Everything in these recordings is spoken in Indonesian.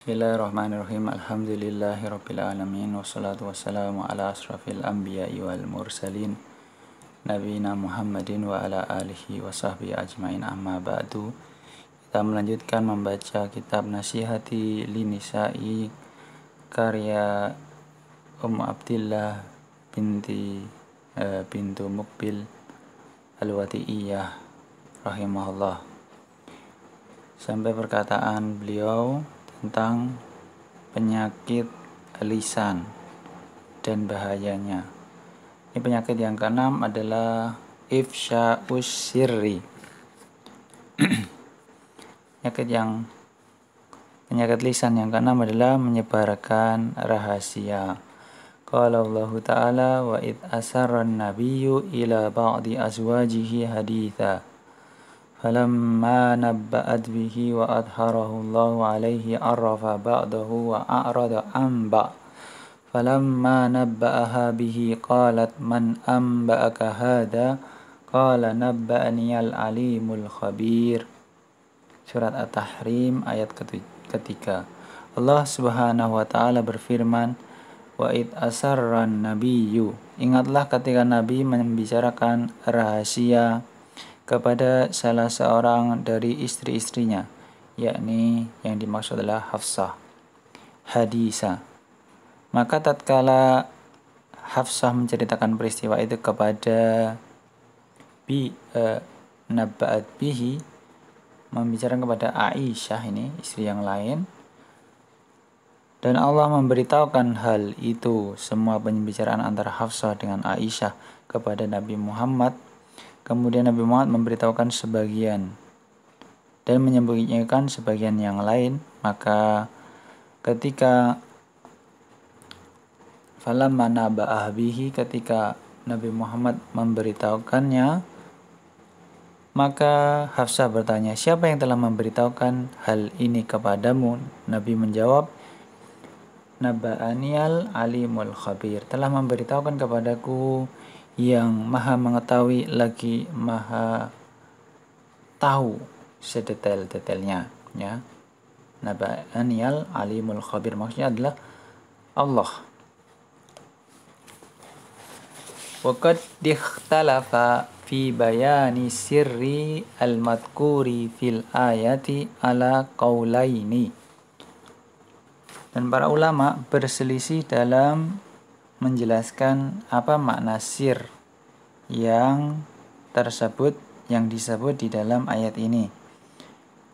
Bismillahirrahmanirrahim. Alhamdulillahirabbil alamin wassalatu wassalamu ala asrafil anbiya'i wal mursalin nabiyina Muhammadin wa ala alihi wa sahbihi ajmain, amma ba'du. Kita melanjutkan membaca kitab Nasihati Linisa'i karya Abdillah bintu Muqbil Al-Wati'iyah rahimahullah, sampai perkataan beliau tentang penyakit lisan dan bahayanya. Ini penyakit yang keenam adalah ifsya'us sirri. Penyakit lisan yang keenam adalah menyebarkan rahasia. Qala Allah Ta'ala wa id asarran nabiyyu ila ba'di azwajihi haditha falamma nabba'at bihi wa adharahu Allahu alaihi arrafa ba'dahu wa a'rada an ba' falamma nabba'aha bihi qalat man anba'aka hadha qala nabba'ani al-alimul khabir. Surat At-Tahrim ayat ketiga. Allah Subhanahu wa taala berfirman, wa id asarran nabiyyu, ingatlah ketika Nabi membicarakan rahasia kepada salah seorang dari istri-istrinya, yakni yang dimaksud adalah Hafsah, hadisa. Maka tatkala Hafsah menceritakan peristiwa itu kepada nabba'at bihi, membicarakan kepada Aisyah, ini istri yang lain, dan Allah memberitahukan hal itu, semua pembicaraan antara Hafsah dengan Aisyah kepada Nabi Muhammad. Kemudian Nabi Muhammad memberitahukan sebagian dan menyembunyikan sebagian yang lain. Maka ketika falamma naba'ah bihi, ketika Nabi Muhammad memberitahukannya, maka Hafsah bertanya, siapa yang telah memberitahukan hal ini kepadamu? Nabi menjawab, Naba'aniyal alimul khabir, telah memberitahukan kepadaku yang maha mengetahui lagi maha tahu sedetail-detailnya, ya. Naba'aniyal alimul khabir maksudnya adalah Allah. Wa qad ikhtalafa fi bayani sirri al-madhkuri fil ayati ala qaulaini. Dan para ulama berselisih dalam menjelaskan apa makna sir yang disebut di dalam ayat ini.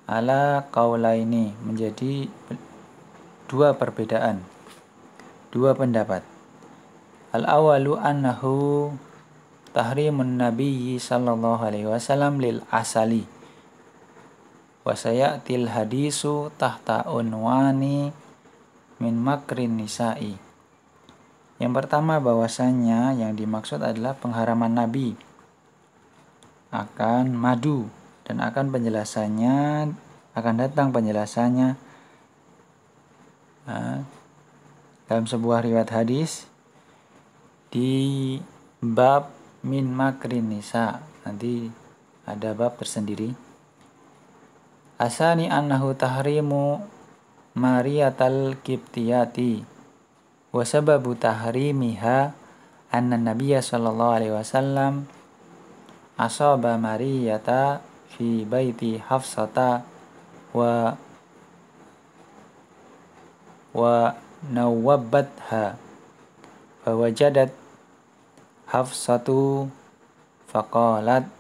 Ala qaulaini, menjadi dua perbedaan, dua pendapat. Al-awalu annahu tahrimun nabiyyi sallallahu alaihi wasallam lil asali wa sayatil hadisu tahta unwani min makrin nisa'i. Yang pertama, bahwasanya yang dimaksud adalah pengharaman Nabi akan madu, dan akan datang penjelasannya dalam sebuah riwayat hadis di bab min makrin nisa. Nanti ada bab tersendiri. Asani annahu tahrimu mariyatal kibtiyati wa sababu tahrimiha anna nabiyya sallallahu alaihi wasallam asaba mariyata fi baiti Hafsata wa nawwabbatha fa wajadat Hafsatu faqalat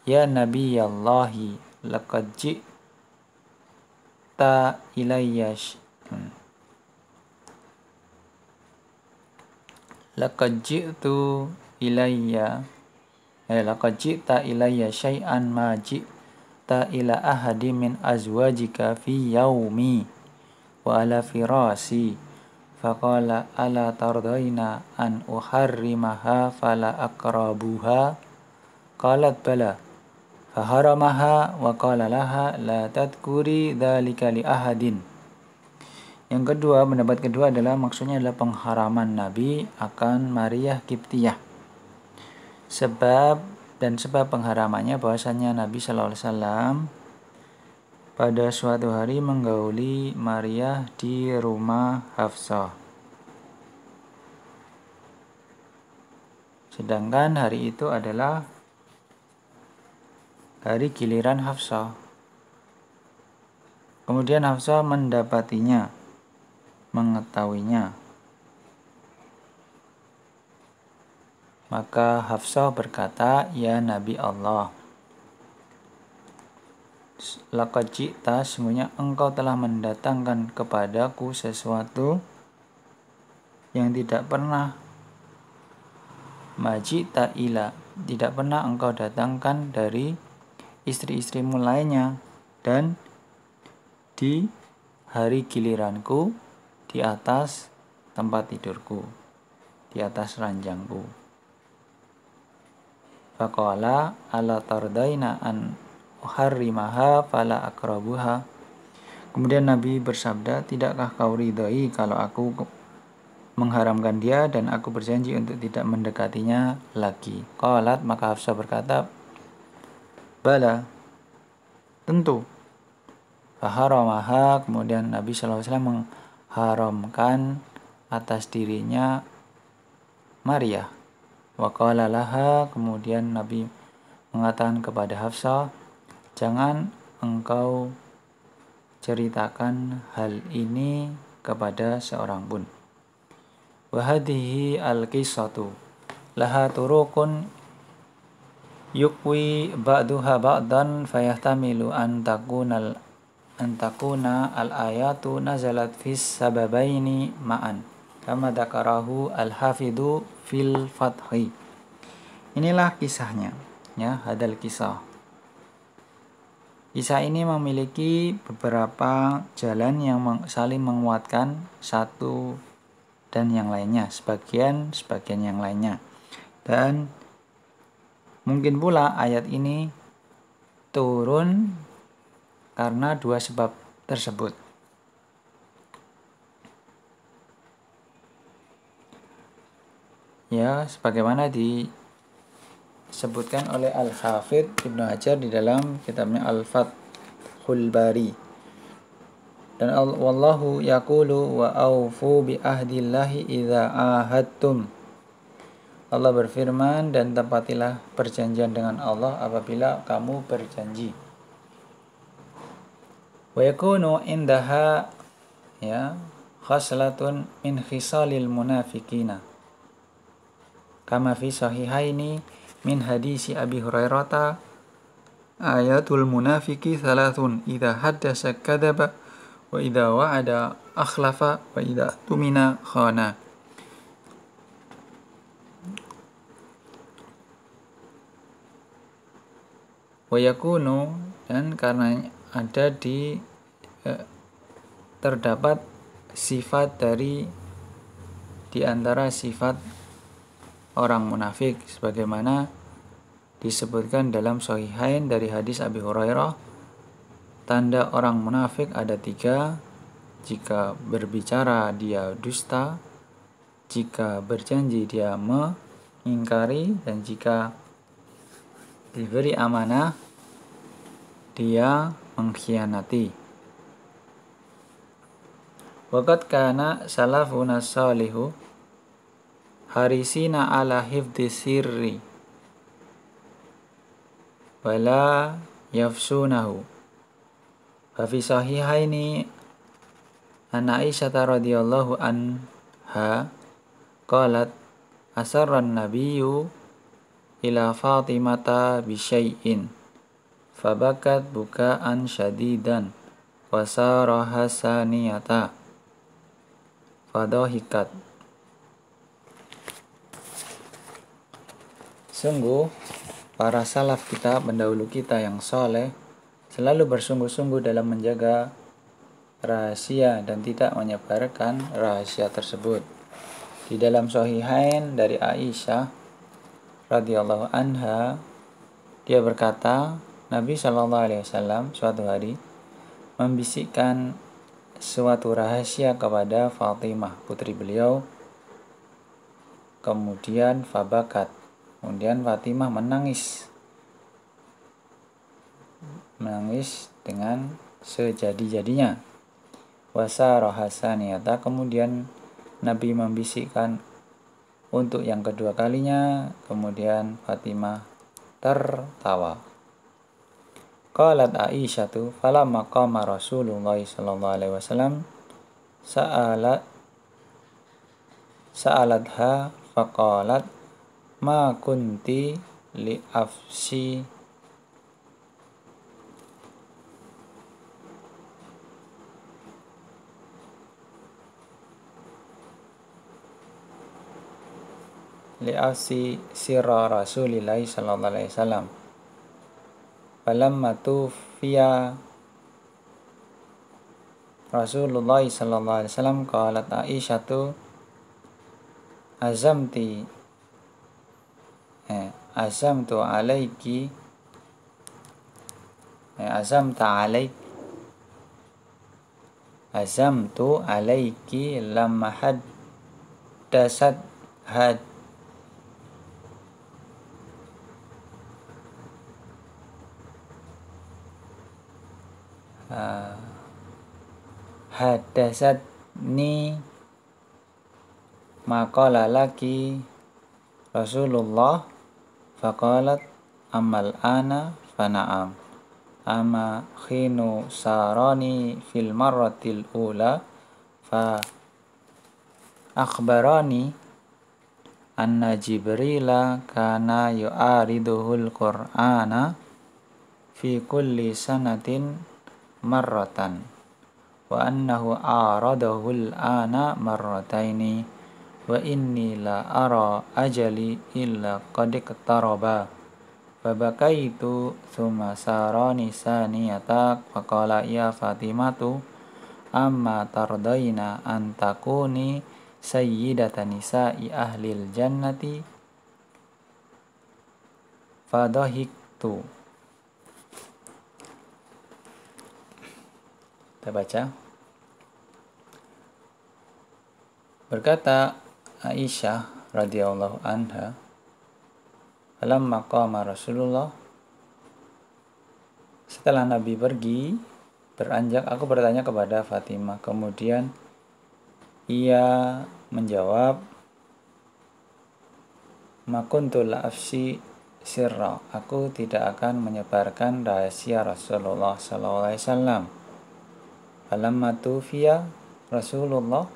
ya nabiyallahi laqad ji'ta ilayya laqad ji'ta ilayya syai'an ma ji'ta ila ahadi min azwajika fi yaumi wa ala firasi faqala ala tardaina an uharrimaha fala akrabuha qalat bala faharamaha wa qala laha la tadhkuri dzalika li ahadin. Yang kedua, pendapat kedua adalah maksudnya adalah pengharaman Nabi akan Maria Kiptiyah. Sebab pengharamannya bahwasanya Nabi sallallahu alaihi wasallam pada suatu hari menggauli Maria di rumah Hafsah. Sedangkan hari itu adalah hari giliran Hafsah. Kemudian Hafsah mendapatinya, mengetahuinya. Maka Hafsah berkata, "Ya Nabi Allah, laqad ji'ta, sesungguhnya engkau telah mendatangkan kepadaku sesuatu yang tidak pernah majita ila, tidak pernah engkau datangkan dari istri-istrimu lainnya, dan di hari giliranku di atas tempat tidurku, di atas ranjangku." Faqala ala tardaina an uharrimaha fala akrabuha. Kemudian Nabi bersabda, "Tidakkah kau ridhoi kalau aku mengharamkan dia dan aku berjanji untuk tidak mendekatinya lagi?" Qalat, maka Hafsah berkata, "Bala, tentu." Faharamaha, kemudian Nabi SAW mengharamkan atas dirinya Maria. Wa qala laha, kemudian Nabi mengatakan kepada Hafsah, "Jangan engkau ceritakan hal ini kepada seorang pun." Wa hadhihi al-qissatu laha turuqun yukwi ba'duha ba'dan fayahtamilu an takuna al-ayatu nazalat fis sababaini ma'an kama dzakarahu al-hafidhu fil fathi. Inilah kisahnya, ya, hadal kisah. Kisah ini memiliki beberapa jalan yang saling menguatkan satu dan yang lainnya, sebagian yang lainnya. Dan mungkin pula ayat ini turun karena dua sebab tersebut. Ya, sebagaimana disebutkan oleh Al-Hafidh Ibnu Hajar di dalam kitabnya Al-Fathul Bari. Dan wallahu yaqulu wa aufu bi ahdillahi idza ahadtum. Allah berfirman, dan tepatilah perjanjian dengan Allah apabila kamu berjanji. Wa yakunu indaha, ya, khaslatun min khisalil munafiqina kama fi sahihaini min hadisi Abi Hurairah, ayatul munafiqi thalathun, idza haddasa kadzaba wa idza wa'ada akhlafa wa idza tumina khana. Wa yakunu, dan karena ada terdapat sifat di antara sifat orang munafik sebagaimana disebutkan dalam Sahihain dari hadis Abi Hurairah, tanda orang munafik ada 3: jika berbicara dia dusta, jika berjanji dia mengingkari, dan jika diberi amanah dia mengkhianati. Waqad kana salafuna salihu harisina ala hifdzi sirri wala yafsunahu. Fa fi sahihaini an Aisyah radhiyallahu anha qalat asarran nabiyyu ila Fatimata bi syai'in fabakat bukaan syadidan wa saraha saniyata fadahikat. Sungguh, para salaf kita, pendahulu kita yang soleh, selalu bersungguh-sungguh dalam menjaga rahasia dan tidak menyebarkan rahasia tersebut. Di dalam Sahihain dari Aisyah radhiyallahu anha, dia berkata, Nabi SAW suatu hari membisikkan suatu rahasia kepada Fatimah, putri beliau. Kemudian fabakat, kemudian Fatimah menangis dengan sejadi-jadinya. Wasara hasaniyata, kemudian Nabi membisikkan untuk yang kedua kalinya, kemudian Fatimah tertawa. Qalat Aisyatu falamma qama Rasulullah sallallahu alaihi wasallam sa'alatha faqalat ma kunti li afsi sirra Rasulillahi sallallahu alaihi wasallam. Falamma tufiya Rasulullah sallallahu alaihi wasallam qalat Aisyatu azamtu alaiki azamtu alaiki lamma haddasat hadasatni maqala laki Rasulullah faqalat amal ana fana'am ama khinu sarani fil marratil ula fa akhbarani anna Jibrila kana yu'ariduhul Qur'ana fi kulli sanatin marratan wa annahu aradahul ana marrataini wa inni la ara ajali illa qad iqtaraba fa bakaitu thumma sarani saniyata faqala ya Fatimatu amma tardaina an takuni sayyidata nisa'i ahlil jannati fadahiktu. Kita baca. Berkata Aisyah radhiyallahu anha, falamma qama Rasulullah, setelah Nabi pergi beranjak, aku bertanya kepada Fatimah, kemudian ia menjawab, ma kuntu la afsi sirra, aku tidak akan menyebarkan rahasia Rasulullah sallallahu alaihi wasallam. Falamma tufiya Rasulullah,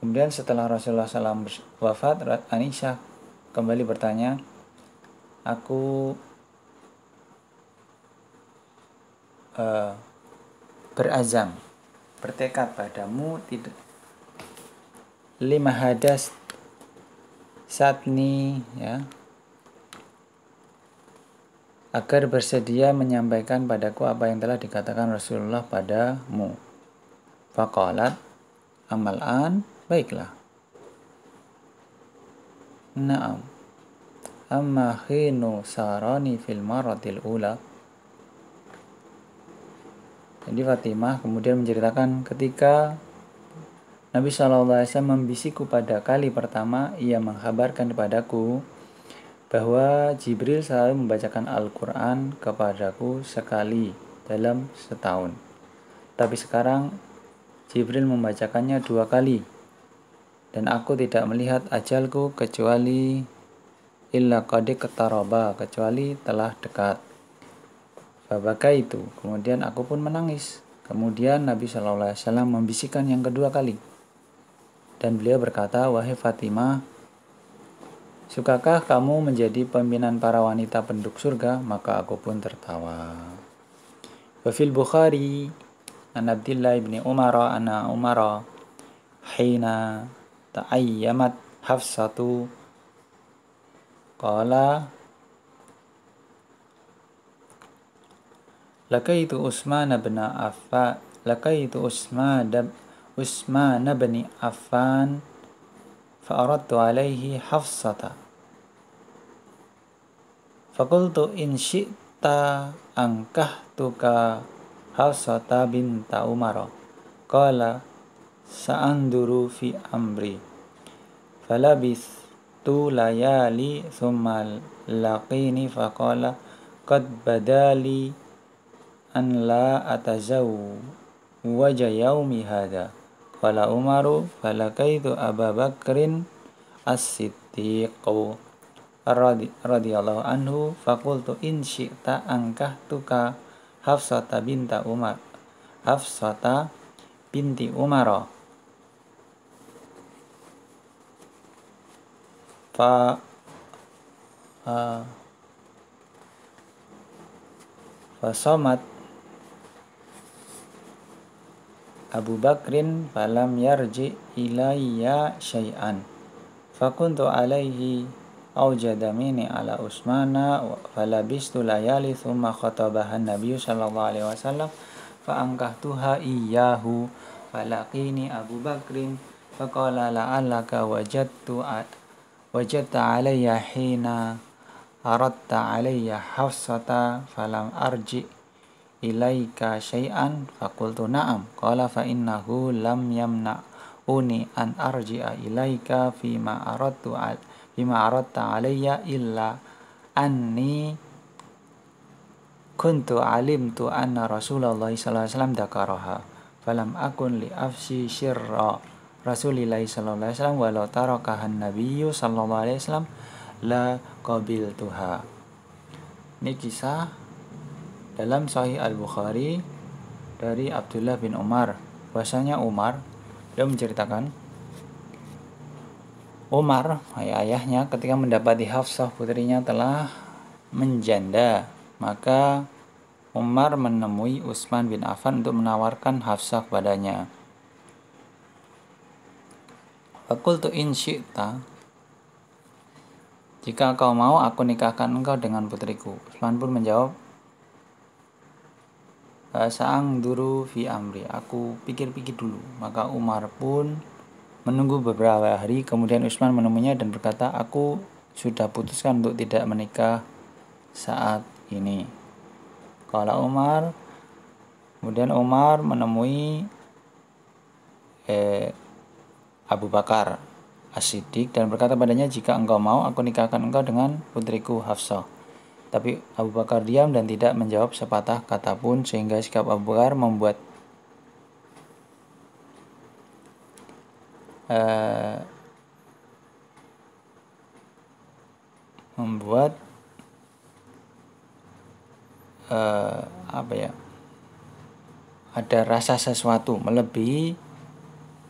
kemudian setelah Rasulullah SAW wafat, Aisyah kembali bertanya, aku berazam, bertekad padamu tidak lima hadas satni, ya, agar bersedia menyampaikan padaku apa yang telah dikatakan Rasulullah padamu. Faqalat amal'an, baiklah. Naam. Amma khinu sarani fil maratil ula. Jadi Fatimah kemudian menceritakan ketika Nabi SAW membisikku pada kali pertama, ia menghabarkan kepadaku bahwa Jibril selalu membacakan Al-Quran kepadaku sekali dalam setahun. Tapi sekarang Jibril membacakannya 2 kali. Dan aku tidak melihat ajalku kecuali illa qad iqtaraba, kecuali telah dekat. Fabaka itu, kemudian aku pun menangis. Kemudian Nabi SAW membisikkan yang kedua kali. Dan beliau berkata, wahai Fatimah, sukakah kamu menjadi pimpinan para wanita penduduk surga? Maka aku pun tertawa. Wa fil Bukhari an Abdillah ibn Umar anna Umar hina ta'ayyamat Hafsatu qala lakaitu Utsman bin Affan bin Affan fa'aradtu alaihi Hafsata faqultu in syi'ta ankahtuka Hafsata binta Umar qala sa'anduru fi amri falabistu layali thumma laqini faqala qad badali an la atazawwaja yaumi hadha. Qala Umaru falakaitu Aba Bakrin as-Siddiq radhiyallahu anhu faqultu in syi'ta ankahtuka Hafsata binti Umar fa fasomat Abu Bakrin falam yarji ilayya syai'an fakuntu alaihi awjada mini ala Usmana falabistu layali thumma khatabahan nabiyyu sallallahu alaihi wasallam fa'angkahtuha iyyahu falaqini Abu Bakrin faqala la'allaka wajadta alayya hina aradta alayya Hafsata falam arji ilaika syai'an faqultu na'am qala fa innahu lam yamna'uni an arji'a ilaika fima aradta alayya illa anni kuntu alimtu anna Rasulullah sallallahu alaihi wasallam dzakaraha falam akun li afsi sirra Rasulillahi sallallahu alaihi wasallam walau tarakahan nabiyyu sallallahu alaihi wasallam la qabiltuha. Ini kisah dalam Sahih Al-Bukhari dari Abdullah bin Umar. Bahasanya Umar, dia menceritakan Umar, ayahnya ketika mendapati Hafsah putrinya telah menjanda, maka Umar menemui Utsman bin Affan untuk menawarkan Hafsah kepadanya. Faqultu in syi'ta, jika kau mau aku nikahkan engkau dengan putriku. Utsman pun menjawab, Sa'ang duru fi amri, aku pikir-pikir dulu. Maka Umar pun menunggu beberapa hari, kemudian Utsman menemuinya dan berkata, aku sudah putuskan untuk tidak menikah saat ini. Kalau Umar, kemudian Umar menemui Abu Bakar as-Siddiq dan berkata padanya, jika engkau mau aku nikahkan engkau dengan putriku Hafsah. Tapi Abu Bakar diam dan tidak menjawab sepatah kata pun, sehingga sikap Abu Bakar membuat ada rasa sesuatu melebihi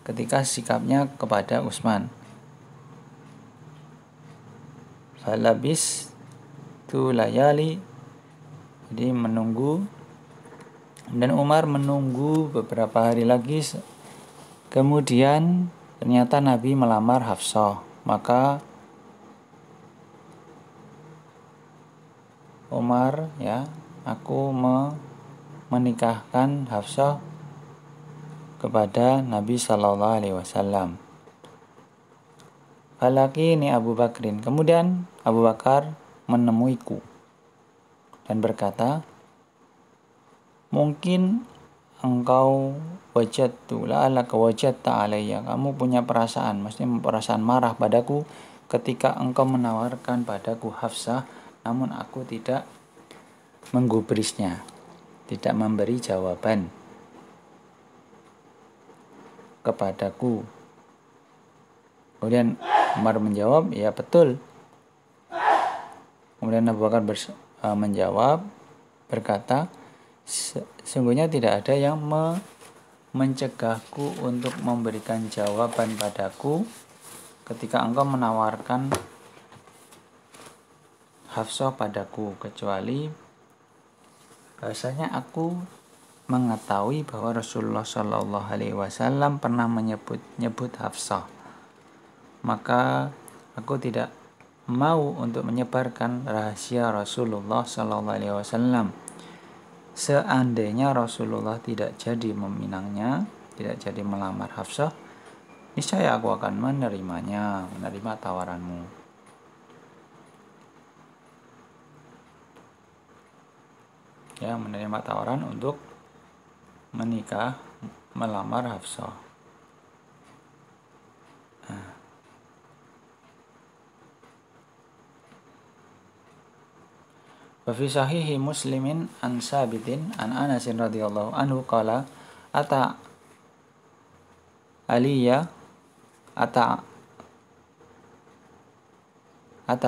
ketika sikapnya kepada Utsman. Falabis tu layali, jadi menunggu, dan Umar menunggu beberapa hari lagi. Kemudian ternyata Nabi melamar Hafsah, maka Umar, aku menikahkan Hafsah kepada Nabi sallallahu alaihi wasallam. Falaqini Abu Bakrin, kemudian Abu Bakar menemuiku dan berkata, mungkin engkau la'allaka wajadta alayya, kamu punya perasaan, maksudnya perasaan marah padaku ketika engkau menawarkan padaku Hafsah, namun aku tidak menggubrisnya, tidak memberi jawaban kepadaku. Kemudian Umar menjawab, ya betul. Kemudian Abu Bakar menjawab, berkata, sesungguhnya tidak ada yang mencegahku untuk memberikan jawaban padaku ketika engkau menawarkan Hafsah padaku, kecuali bahasanya aku mengetahui bahwa Rasulullah Shallallahu Alaihi Wasallam pernah menyebut Hafsah, maka aku tidak mau untuk menyebarkan rahasia Rasulullah Shallallahu Alaihi Wasallam. Seandainya Rasulullah tidak jadi meminangnya, tidak jadi melamar Hafsah, niscaya aku akan menerima tawaranmu. Menerima tawaran untuk melamar Hafsah. Wa fi sahihi Muslimin an Sabitin an Anas radhiyallahu anhu qala ata Aliyya ata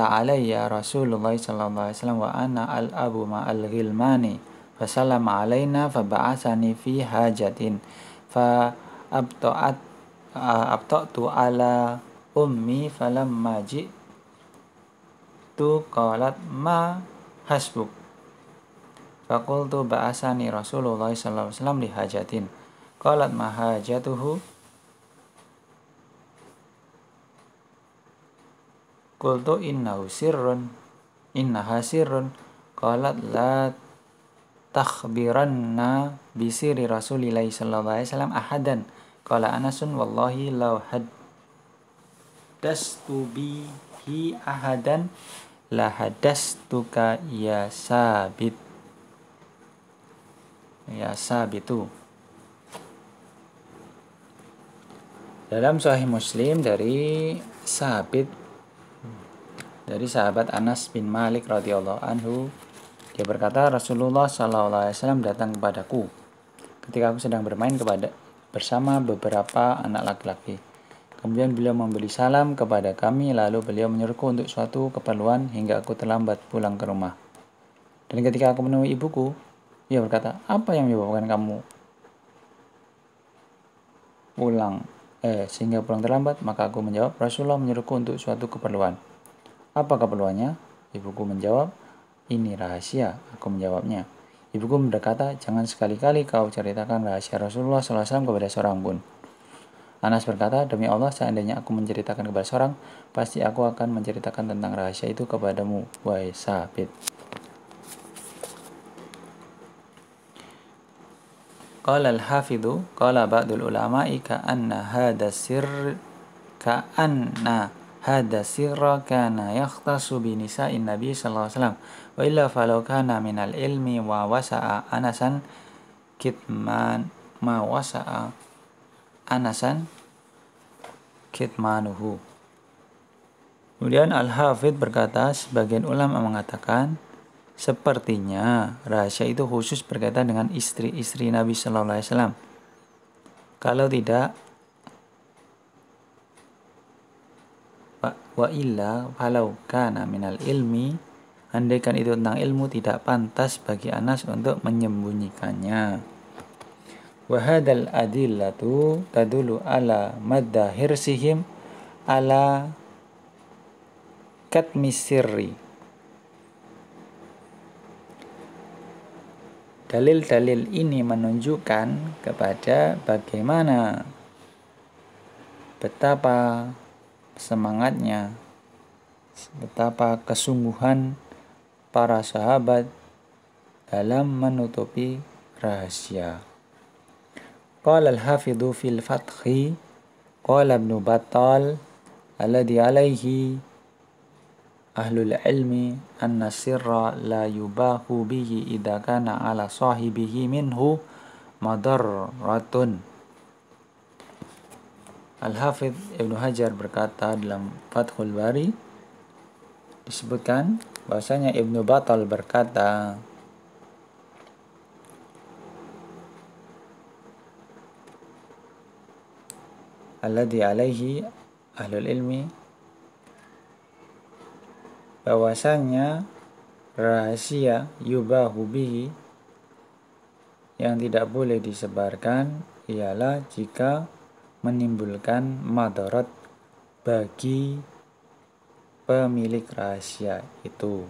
alayya Rasulullah sallallahu alaihi wasallam wa ana al-abu ma'al ghilmani fasallama alaina faba'atsani fi hajatin fa abta'tu ala ummi falamma ji'tu qalat ma hasbuk faqultu ba'asani Rasulullah sallallahu alaihi wasallam li hajatin qalat ma hajatuhu qultu innaha sirrun qalat la takhbiranna bi sirri Rasulillahi sallallahu alaihi wasallam ahadan qala Anasun wallahi law haddastu bihi ahadan la haddastuka ya sabitu. Dalam Sahih Muslim dari sahabat Anas bin Malik radhiyallahu anhu, dia berkata Rasulullah sallallahu alaihi wasallam datang kepadaku ketika aku sedang bermain bersama beberapa anak laki-laki. Kemudian beliau memberi salam kepada kami, lalu beliau menyuruhku untuk suatu keperluan hingga aku terlambat pulang ke rumah. Dan ketika aku menemui ibuku, ia berkata, apa yang menyebabkan kamu sehingga pulang terlambat? Maka aku menjawab, Rasulullah menyuruhku untuk suatu keperluan. Apa keperluannya? Ibuku menjawab, ini rahasia. Aku menjawabnya. Ibuku berkata, jangan sekali-kali kau ceritakan rahasia Rasulullah SAW kepada seorang pun. Anas berkata, demi Allah, seandainya aku menceritakan kepada seorang, pasti aku akan menceritakan tentang rahasia itu kepadamu, wahai Sabit. Qala al-hafidhu, qala ba'dul ulama'i ka'anna hada sirra kana yakhtasu bi nisa'in nabi sallallahu alaihi wasallam wa illa falau kana minal ilmi wa wasa'a Anasan kitmanuhu. Kemudian Al-Hafidh berkata, sebagian ulama mengatakan sepertinya rahasia itu khusus berkaitan dengan istri-istri Nabi sallallahu alaihi wasallam. Kalau tidak, wa illa falau kana minal ilmi, andaikan itu tentang ilmu, tidak pantas bagi Anas untuk menyembunyikannya. Wa hadzal adillatu tadullu ala madda hirsihim ala katmi sirri. Dalil-dalil ini menunjukkan kepada bagaimana betapa semangatnya, betapa kesungguhan para sahabat dalam menutupi rahasia. Qala al-hafidhu fil fathi, qala Ibnu Battal alladhi alaihi ahlul ilmi anna sirra la yubahu bihi idza kana ala sahibihi minhu madarratun. Al-Hafidh Ibnu Hajar berkata dalam Fathul Bari, disebutkan bahwasanya Ibnu Battal berkata, alladhi alaihi ahlul ilmi, bahwasanya rahasia yubahu bihi yang tidak boleh disebarkan ialah jika menimbulkan madarat bagi pemilik rahasia itu.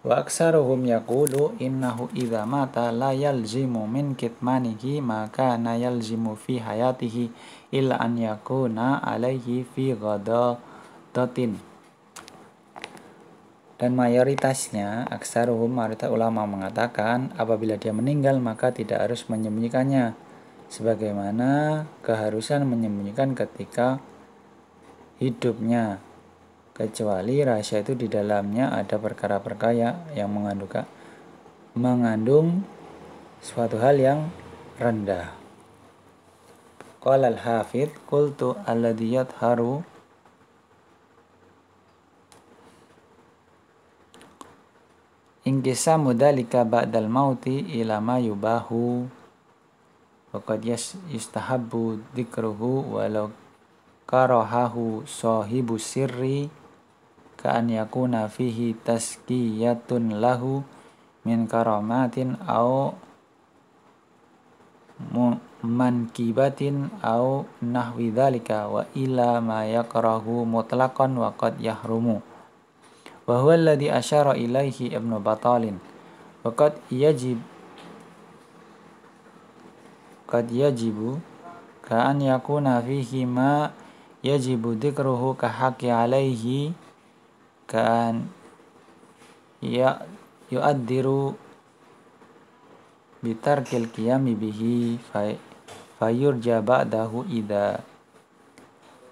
Wa aksaruhum yaqulu innahu idza mata la yalzimu min kitmanihi ma kana yalzimu fi hayatihi illa an yakuna alaihi fi ghadadatin. Dan mayoritasnya, mayoritas ulama mengatakan apabila dia meninggal maka tidak harus menyembunyikannya, sebagaimana keharusan menyembunyikan ketika hidupnya, kecuali rahasia itu di dalamnya ada perkara-perkara yang mengandung suatu hal yang rendah. Qala al-hafidh qultu alladhi yadharu inqisamu dhalika ba'dal mauti ila ma yubahu wa qad yustahabbu dzikruhu walau karahahu sahibu sirri ka'an yakuna fihi taskiyatun lahu min karamatin au mankibatin au nahwi dhalika wa ila ma yakrahu mutlaqan wa qad yahrumu wa huwa alladhi asyara ilaihi Ibnu Batalin wa qad yajibu ka'an yakuna fihi ma yajibu dzikruhu ka haqqi alaihi ka'an yu'addiru bitarkil qiyami bihi fayurja ba'dahu idza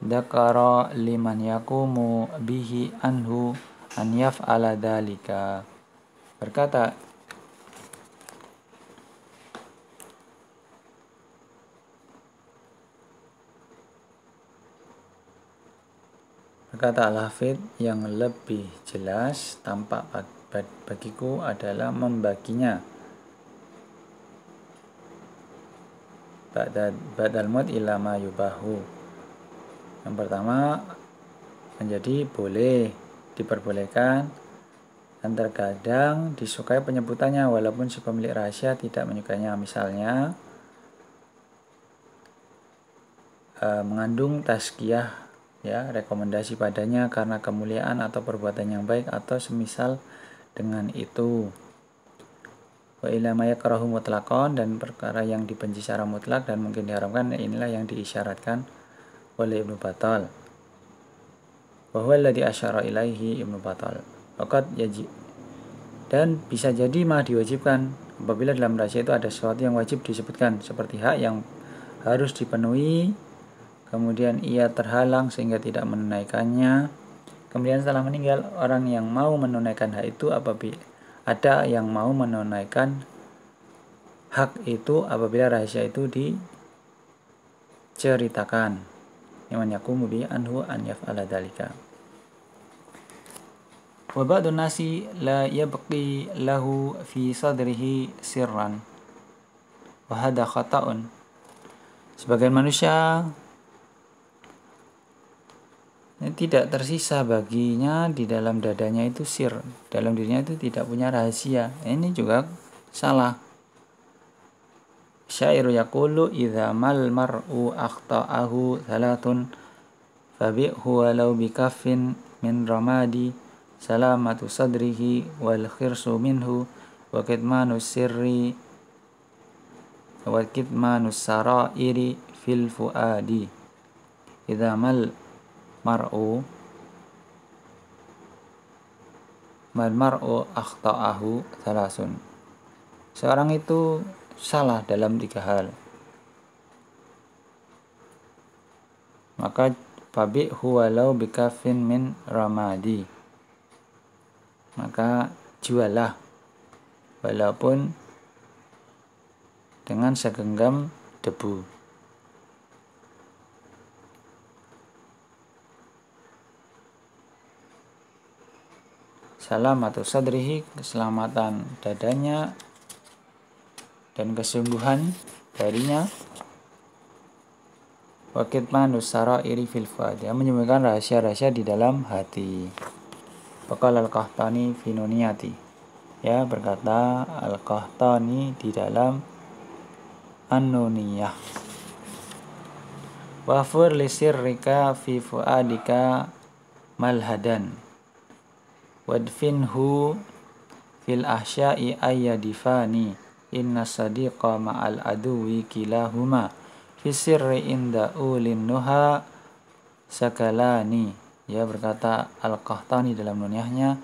dzakara liman yaqumu bihi anhu an yaf'ala dzalika. Berkata Al-Hafidh, yang lebih jelas tampak bagiku adalah membaginya ba'dal maut ila ma yubahu. Yang pertama menjadi boleh, diperbolehkan, dan terkadang disukai penyebutannya walaupun si pemilik rahasia tidak menyukainya. Misalnya mengandung tazkiyah, ya, rekomendasi padanya karena kemuliaan atau perbuatan yang baik atau semisal dengan itu. Wa ila ma yakrahu mutlaqan, dan perkara yang dibenci secara mutlak dan mungkin diharamkan, inilah yang diisyaratkan oleh Ibnu Batal. Wa huwa alladhi asyara ilaihi Ibnu Batal. Waqad yajib, dan bisa jadi mah diwajibkan apabila dalam rahasia itu ada sesuatu yang wajib disebutkan seperti hak yang harus dipenuhi, kemudian ia terhalang sehingga tidak menunaikannya. Kemudian setelah meninggal orang yang mau menunaikan hak itu, apabila ada yang mau menunaikan hak itu apabila rahasia itu diceritakan, yang yaqumu bi anhu an yaf'ala dzalika. Wa ba'dun nasi la yabqi lahu fi sadrihi sirran wa hadha khata'un. Sebagian manusia tidak tersisa baginya di dalam dadanya itu sir, dalam dirinya itu tidak punya rahasia. Ini juga salah. Syairu yaqulu idza mal mar'u akhta'ahu thalathun fabi'hu walau bikaffin min ramadi salamatu sadrihi wal khirsu minhu wa kitmanus sirri wa kitmanus sarairi fil fuadi. Idza mal mar'u akhta'ahu thalathun, seorang itu salah dalam 3 hal, maka fabi'hu walau bikafin min ramadi, maka jualah walaupun dengan segenggam debu. Salamatu sadrihi, keselamatan dadanya dan kesungguhan darinya. Wa kitmanus sarairi fil fuad, yang menyembunyikan rahasia-rahasia di dalam hati. Faqala al-Qahtani fi nuniyati, ya, berkata al-Qahtani di dalam an-nuniyah. Wa fur li sirrika fi fuadika malhadan wadfinhu fil ahsya'i ayyadifani inna sadiqa ma'al aduwi kilahuma fi sirri inda ulin nuha sakalani. Ya, berkata Al-Qahtani dalam nuniyahnya,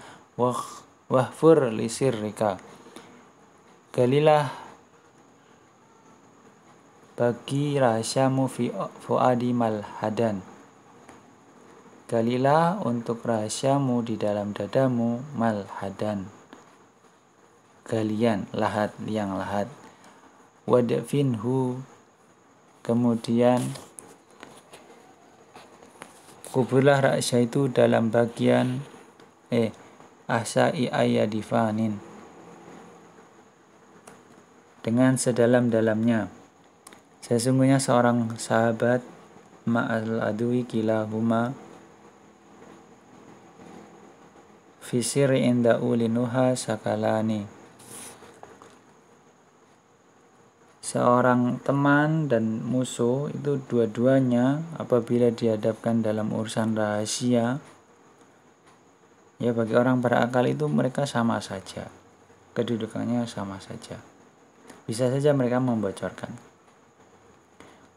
wahfur li sirrika, galilah bagi rahasiamu fi fuadi malhadan, galilah untuk rahasiamu di dalam dadamu malhadan, galian, lahat, liang lahat. wadfinhu, kemudian kuburlah Raisya itu dalam bagian ahsa'i ayyadifanin, dengan sedalam-dalamnya. Sesungguhnya seorang sahabat ma'al adui kilahuma fisiri inda ulinuha sakalani. Seorang teman dan musuh itu dua-duanya apabila dihadapkan dalam urusan rahasia, ya bagi orang berakal itu mereka sama saja, kedudukannya sama saja, bisa saja mereka membocorkan.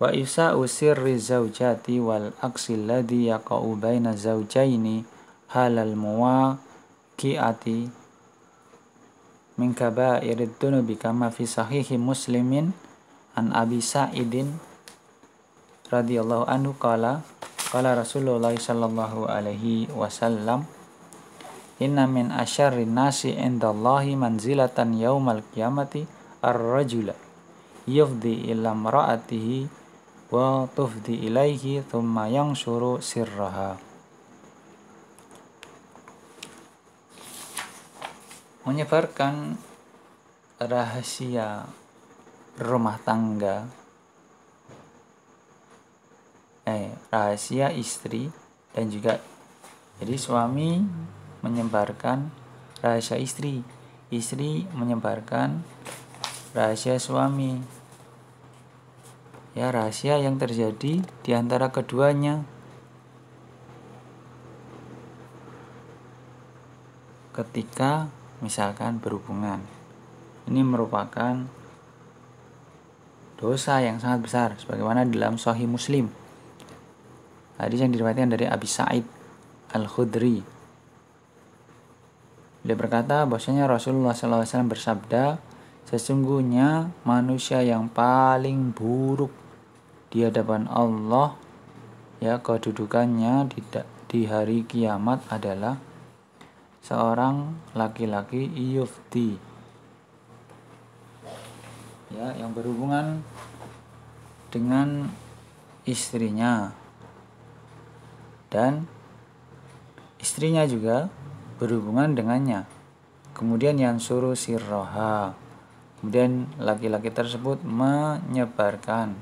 Wa ifsa'u sirri zaujati wal aksil ladhi yaqa'u baina zaujaini halal muwaqi'ati min kabairid dunubi kama fi sahihi muslimin an Abi Sa'idin radhiyallahu anhu qala Rasulullah sallallahu alaihi wasallam inna min asyarrin nasi indallahi manzilatan yaumal qiyamati ar-rajula yufdi ila imra'atihi wa tufdi ilaihi thumma yanshuru sirraha. Menyebarkan rahasia rumah tangga, rahasia istri dan juga jadi suami menyebarkan rahasia istri, istri menyebarkan rahasia suami, ya rahasia yang terjadi di antara keduanya ketika misalkan berhubungan. Ini merupakan dosa yang sangat besar sebagaimana dalam Sahih Muslim, hadis yang diriwayatkan dari Abi Sa'id Al-Khudri. Dia berkata bahwasanya Rasulullah SAW bersabda, sesungguhnya manusia yang paling buruk di hadapan Allah, ya kedudukannya di hari kiamat adalah seorang laki-laki yufti, ya yang berhubungan dengan istrinya dan istrinya juga berhubungan dengannya, kemudian yang suruh sirroha, kemudian laki-laki tersebut menyebarkan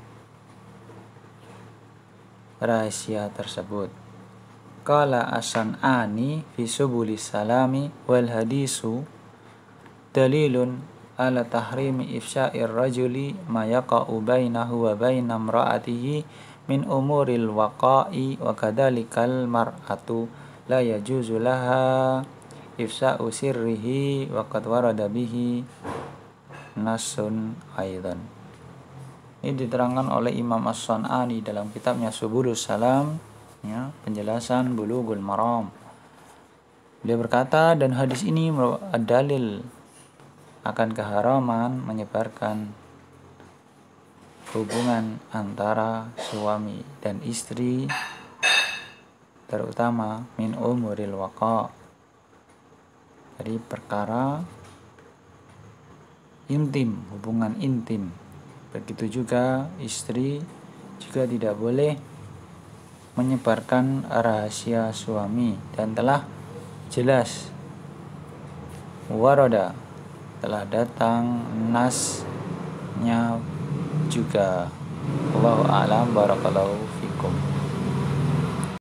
rahasia tersebut. Qala as-San'ani fi subulis salami wal hadisu dalilun ala tahrimi ifsya'ir rajuli ma yaqa'u bainahu wa baina imra'atihi min umuril waqa'i wa kadzalikal mar'atu la yajuzu laha ifsa'u sirrihi wa qad warada bihi nasun aidan. Ini diterangkan oleh Imam As-San'ani dalam kitabnya Subulus Salam, ya, penjelasan Bulughul Maram. Dia berkata, dan hadis ini merupakan dalil akan keharaman menyebarkan hubungan antara suami dan istri, terutama min umuril waqa, dari perkara intim, hubungan intim. Begitu juga istri juga tidak boleh menyebarkan rahasia suami, dan telah jelas waroda, telah datang nasnya juga. Allahu a'lam, barakallahu fikum.